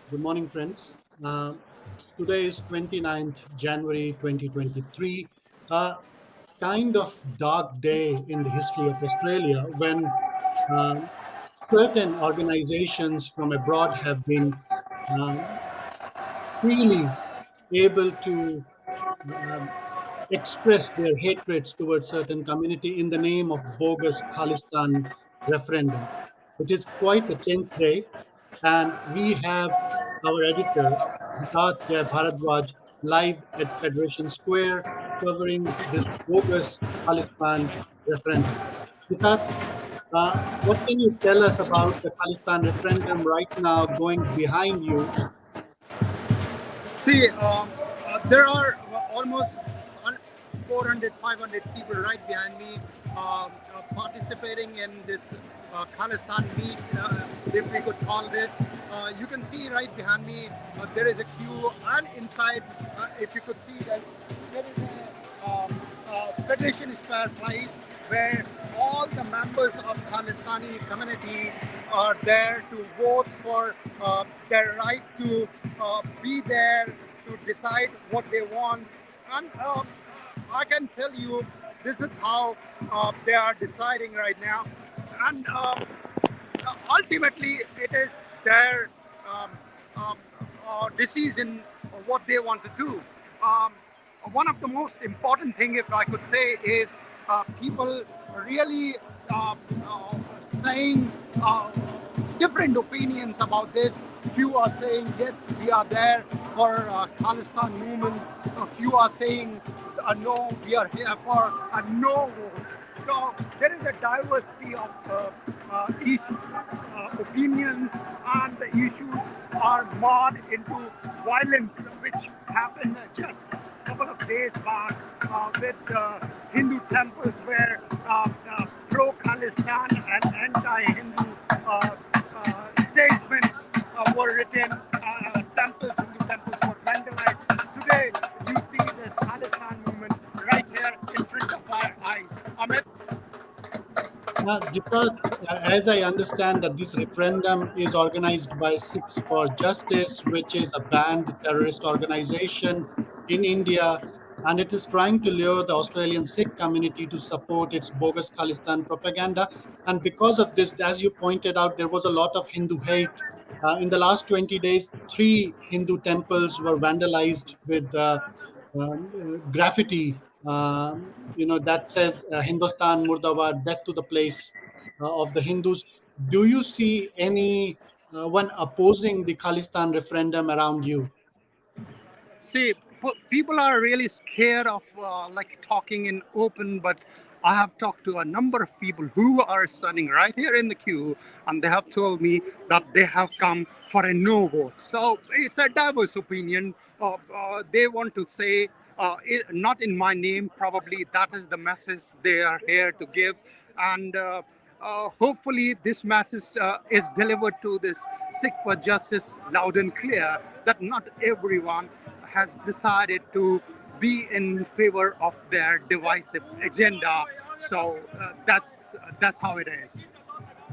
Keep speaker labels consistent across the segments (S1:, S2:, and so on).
S1: Good morning, friends. Today is 29th January 2023, a kind of dark day in the history of Australia when um, certain organizations from abroad have been um, freely able to um, express their hatreds towards certain community in the name of bogus Khalistan referendum. It is quite a tense day, and we have our editor, Jitarth Jai Bharadwaj, live at Federation Square covering this bogus Khalistan referendum. Jitarth, what can you tell us about the Khalistan referendum right now going behind you?
S2: See, there are almost 400, 500 people right behind me participating in this Khalistan meet, if we could call this. You can see right behind me, there is a queue, and inside, if you could see that there is a Federation Square place where all the members of Khalistani community are there to vote for their right to be there to decide what they want. And I can tell you, this is how they are deciding right now. And ultimately, it is their um, um, decision of what they want to do. Um, One of the most important thing, if I could say, is people really saying different opinions about this. Few are saying yes, we are there for Khalistan movement. A few are saying no, we are here for a no vote. So there is a diversity of opinions, and the issues are marred into violence, which happened just a couple of days back with Hindu temples where pro-Khalistan and anti-Hindu statements were written. Hindu temples were vandalized. Today, you see this Khalistan movement right here in front of our eyes. Amit?
S1: Jitarth, as I understand that this referendum is organized by Sikhs for Justice, which is a banned terrorist organization in India, and it is trying to lure the Australian Sikh community to support its bogus Khalistan propaganda. And because of this, as you pointed out, there was a lot of Hindu hate. In the last 20 days, three Hindu temples were vandalized with graffiti, that says Hindustan Murdabad, death to the place of the Hindus. Do you see any one opposing the Khalistan referendum around you?
S2: See, people are really scared of like talking in open, but I have talked to a number of people who are standing right here in the queue, and they have told me that they have come for a no vote. So it's a diverse opinion. They want to say, not in my name, probably that is the message they are here to give. And hopefully this message is delivered to this Sikh for Justice loud and clear, that not everyone has decided to be in favor of their divisive agenda. So that's how it is.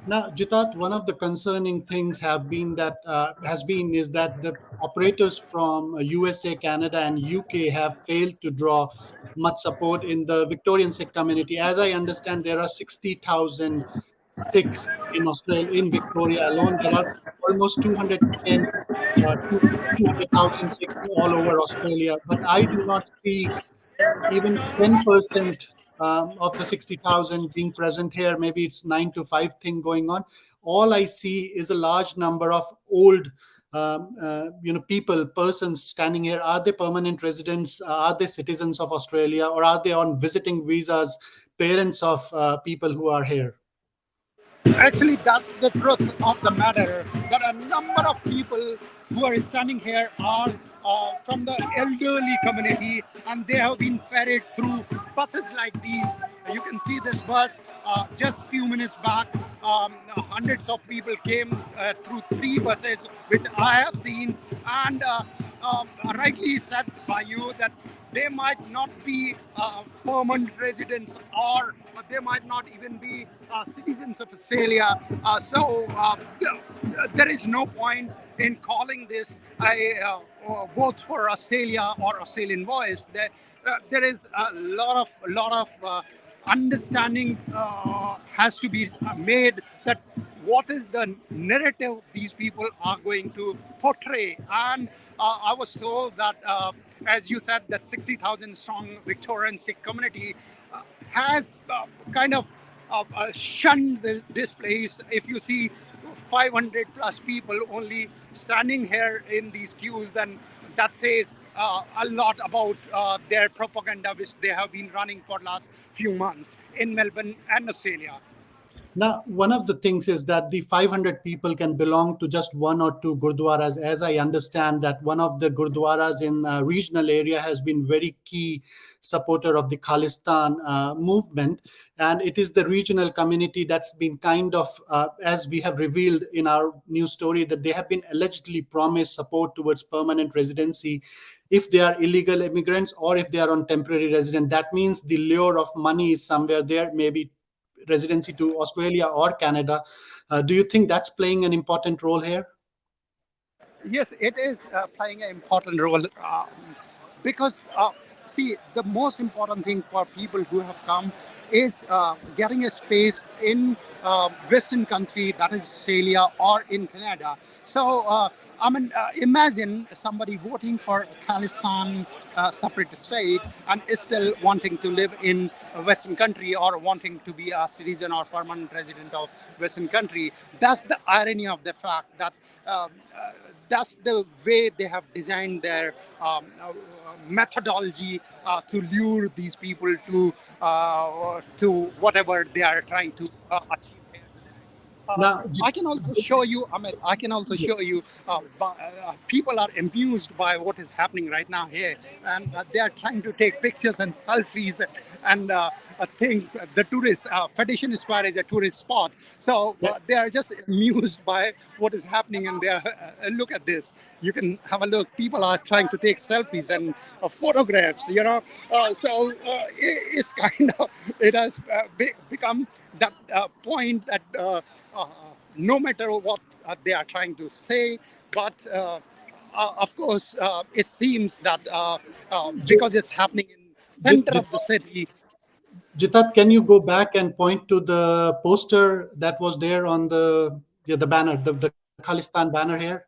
S1: Now, Jitat, one of the concerning things have been that has been is that the operators from USA, Canada, and UK have failed to draw much support in the Victorian Sikh community. As I understand, there are 60,000 Sikhs in Australia, in Victoria alone. There are almost 210 to 200,000 Sikhs all over Australia, but I do not see even 10% of the 60,000 being present here. Maybe it's 9 to 5 thing going on. All I see is a large number of old people, persons standing here. Are they permanent residents? Are they citizens of Australia, or are they on visiting visas, parents of people who are here?
S2: Actually, that's the truth of the matter. That a number of people who are standing here are from the elderly community, and they have been ferried through buses like these. You can see this bus just a few minutes back. Hundreds of people came through three buses, which I have seen, and rightly said by you that they might not be permanent residents, or they might not even be citizens of Australia. So there is no point in calling this a vote for Australia or Australian voice. There is a lot of understanding has to be made that what is the narrative these people are going to portray. And I was told that, as you said, that 60,000 strong Victorian Sikh community has kind of shunned this place. If you see 500 plus people only standing here in these queues, then that says a lot about their propaganda, which they have been running for last few months in Melbourne and Australia.
S1: Now, one of the things is that the 500 people can belong to just one or two gurdwaras. As I understand that one of the gurdwaras in regional area has been very key supporter of the Khalistan movement. And it is the regional community that's been kind of, as we have revealed in our news story, that they have been allegedly promised support towards permanent residency if they are illegal immigrants or if they are on temporary resident. That means the lure of money is somewhere there, maybe residency to Australia or Canada. Do you think that's playing an important role here?
S2: Yes, it is playing an important role because, see, the most important thing for people who have come is getting a space in Western country, that is Australia or in Canada. So, imagine somebody voting for Khalistan separate state and is still wanting to live in a Western country or wanting to be a citizen or permanent resident of Western country. That's the irony of the fact that that's the way they have designed their methodology to lure these people to whatever they are trying to achieve.
S1: Now,
S2: I can also show you, Amit, I can also show you people are amused by what is happening right now here. And they are trying to take pictures and selfies and things. The tourist, Federation Square is a tourist spot. So they are just amused by what is happening. And they are, look at this. You can have a look. People are trying to take selfies and photographs, you know. It's kind of, it has become that point that no matter what they are trying to say, but of course, it seems that because it's happening in center of the city.
S1: Jitarth, can you go back and point to the poster that was there on the banner, the Khalistan banner here?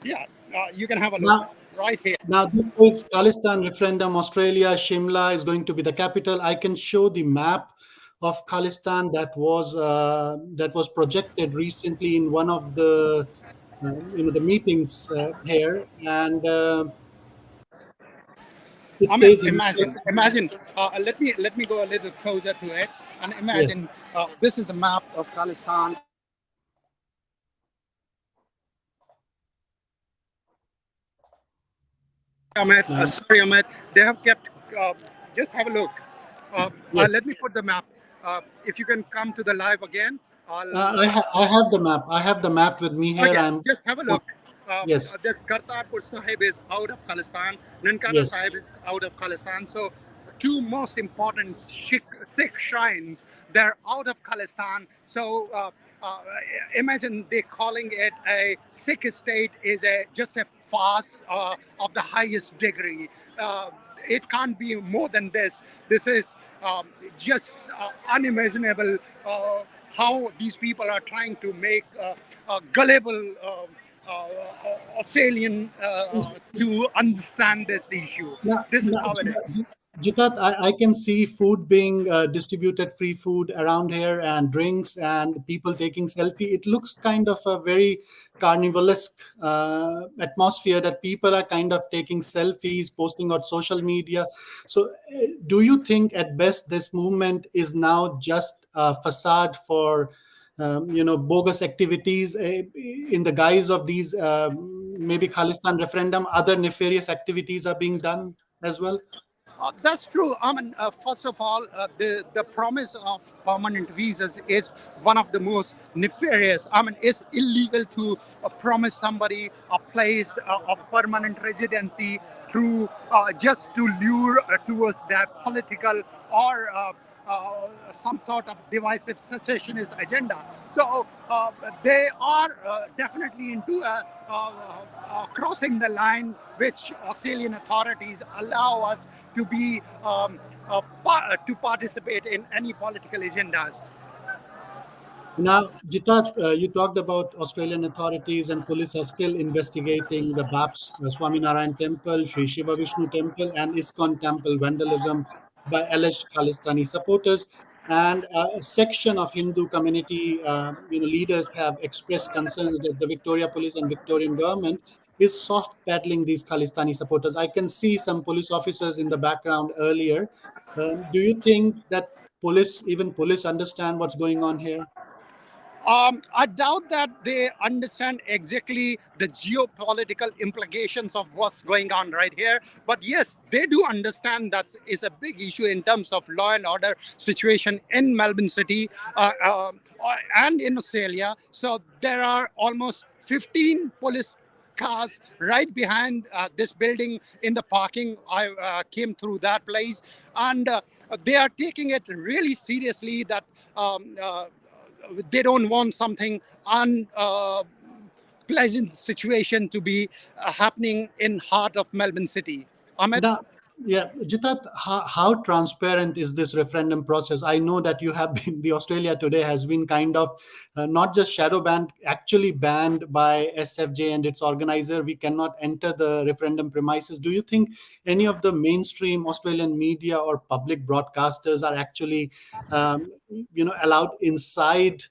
S2: Yeah, you can have a look
S1: Now,
S2: right here.
S1: now this is Khalistan Referendum, Australia. Shimla is going to be the capital. I can show the map of Khalistan that was projected recently in one of the the meetings here, and it says
S2: Imagine. Let me go a little closer to it and
S1: yes,
S2: imagine. This is the map of Khalistan. Amit, sorry, Amit. They have kept. Just have a look.
S1: yes.
S2: Let me put the map. If you can come to the live again,
S1: I have the map. I have the map with me here.
S2: okay,
S1: I'm
S2: just have a look.
S1: yes,
S2: This Kartarpur Sahib is out of Khalistan. Nankana
S1: yes.
S2: Sahib is out of Khalistan. So, two most important Sikh shrines, they're out of Khalistan. So, imagine they calling it a Sikh state is just a farce of the highest degree. It can't be more than this. This is just unimaginable how these people are trying to make gullible Australian to understand this issue. This is how it is.
S1: Jitat, I can see food being distributed, free food around here, and drinks, and people taking selfie. It looks kind of a very carnivalesque atmosphere that people are kind of taking selfies, posting on social media. So, do you think at best this movement is now just a facade for bogus activities in the guise of these maybe Khalistan referendum? Other nefarious activities are being done as well.
S2: That's true. I mean, first of all, the promise of permanent visas is one of the most nefarious. I mean, it's illegal to promise somebody a place of permanent residency through just to lure towards their political or some sort of divisive secessionist agenda. So they are definitely into crossing the line, which Australian authorities allow us to be to participate in any political agendas.
S1: Now, Jitat, you talked about Australian authorities and police are still investigating the BAPS Swaminarayan Temple, Sri Shiva Vishnu Temple, and ISKCON Temple vandalism by alleged Khalistani supporters. And a section of Hindu community, leaders have expressed concerns that the Victoria Police and Victorian government is soft peddling these Khalistani supporters. I can see some police officers in the background earlier. Do you think that even police, understand what's going on here?
S2: I doubt that they understand exactly the geopolitical implications of what's going on right here. But yes, they do understand that is a big issue in terms of law and order situation in Melbourne City and in Australia. So there are almost 15 police cars right behind this building in the parking. I came through that place, and they are taking it really seriously that they don't want something unpleasant situation to be happening in heart of Melbourne City. Amit?
S1: Now, yeah, Jitat, how transparent is this referendum process? I know that you have been, the Australia Today has been kind of not just shadow banned, actually banned by SFJ and its organizer. We cannot enter the referendum premises. Do you think any of the mainstream Australian media or public broadcasters are actually, allowed inside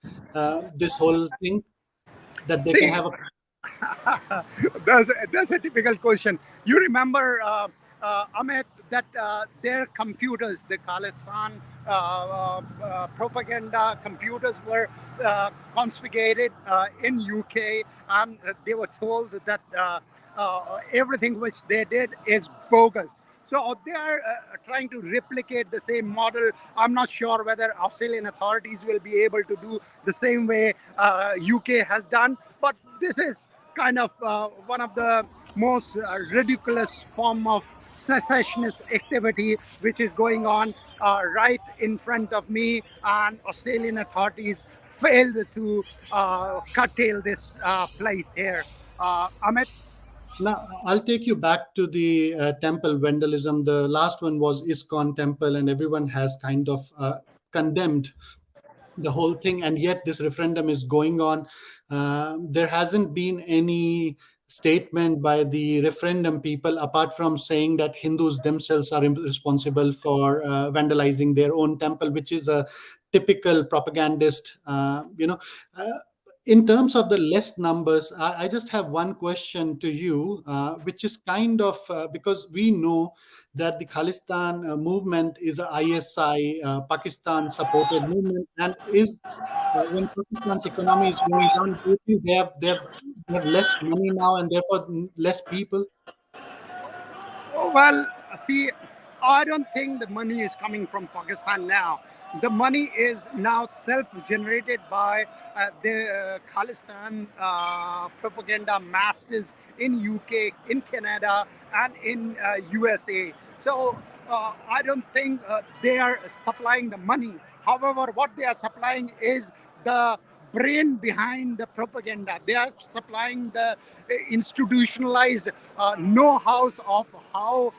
S1: this whole thing, that they can
S2: See,
S1: have a...
S2: that's a typical question. You remember, Amit, that their computers, the Khalistan propaganda computers, were confiscated in UK, and they were told that everything which they did is bogus. So they are trying to replicate the same model. I'm not sure whether Australian authorities will be able to do the same way UK has done. But this is kind of one of the most ridiculous form of secessionist activity which is going on right in front of me, and Australian authorities failed to curtail this place here. Amit?
S1: Now, I'll take you back to the temple vandalism. The last one was ISKCON temple, and everyone has kind of condemned the whole thing. And yet, this referendum is going on. There hasn't been any statement by the referendum people apart from saying that Hindus themselves are responsible for vandalizing their own temple, which is a typical propagandist, in terms of the less numbers, I just have one question to you, which is kind of because we know that the Khalistan movement is a ISI, Pakistan supported movement, and is when Pakistan's economy is going down, do you think they have less money now and therefore less people?
S2: Oh, well, see, I don't think the money is coming from Pakistan now. The money is now self-generated by the Khalistan propaganda masters in UK, in Canada, and in USA. So I don't think they are supplying the money. However, what they are supplying is the brain behind the propaganda. They are supplying the institutionalized know-hows of how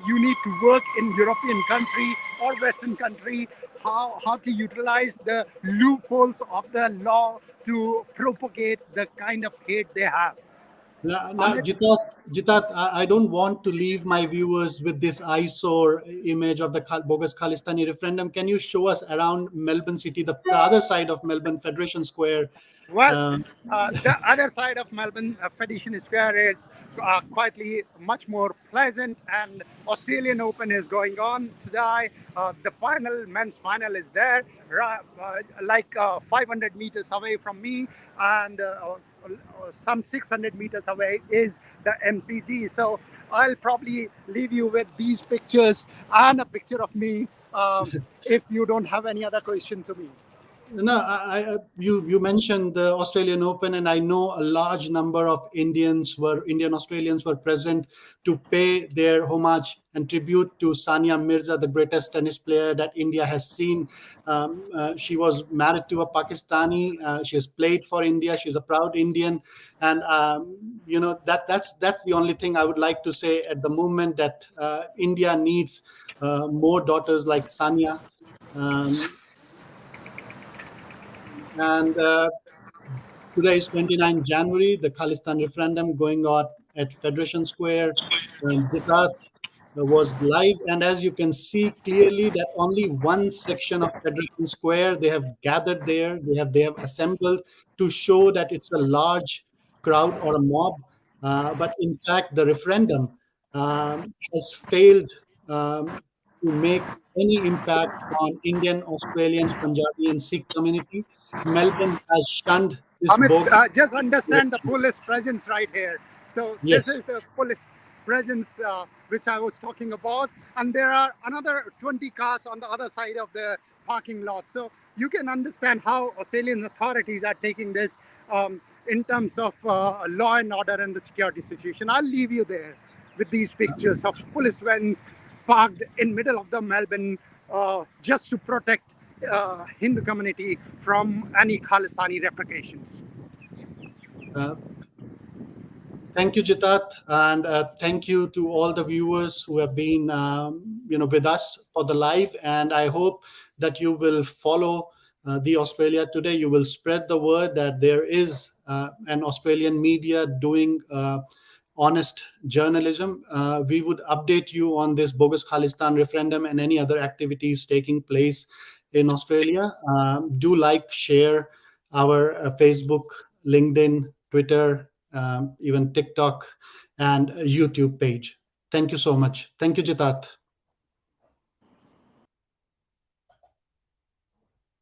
S2: you need to work in European country or Western country, how to utilize the loopholes of the law to propagate the kind of hate they have.
S1: Now, Jitat, I don't want to leave my viewers with this eyesore image of the bogus Khalistani referendum. Can you show us around Melbourne City, the other side of Melbourne, Federation Square?
S2: Well,
S1: Um,
S2: the other side of Melbourne, Federation Square, is quietly much more pleasant, and Australian Open is going on today. The men's final is there, like 500 meters away from me, and some 600 meters away is the MCG. So I'll probably leave you with these pictures and a picture of me if you don't have any other question to me.
S1: No, you mentioned the Australian Open, and I know a large number of Indian Australians were present to pay their homage and tribute to Sania Mirza, the greatest tennis player that India has seen. She was married to a Pakistani. She has played for India. She's a proud Indian, and that's the only thing I would like to say at the moment, that India needs more daughters like Sania. Um, and Today is 29 January, the Khalistan Referendum going on at Federation Square. Jitarth was live, and as you can see clearly, that only one section of Federation Square they have gathered there. They have assembled to show that it's a large crowd or a mob. But in fact, the referendum has failed to make any impact on Indian, Australian, Punjabi, and Sikh community. Melbourne has shunned this
S2: Amit,
S1: bogus
S2: just understand the
S1: election.
S2: police presence right here. So this is
S1: Yes.
S2: the police presence which I was talking about, and there are another 20 cars on the other side of the parking lot. So you can understand how Australian authorities are taking this in terms of law and order and the security situation. I'll leave you there with these pictures of police vans parked in middle of the Melbourne just to protect Hindu community from any Khalistani replications.
S1: Uh, Thank you, Jitat, and thank you to all the viewers who have been, with us for the live. And I hope that you will follow the Australia Today. You will spread the word that there is an Australian media doing honest journalism. We would update you on this bogus Khalistan referendum and any other activities taking place in Australia. Do like, share our Facebook, LinkedIn, Twitter, even TikTok and YouTube page. Thank you so much. Thank you, Jitat.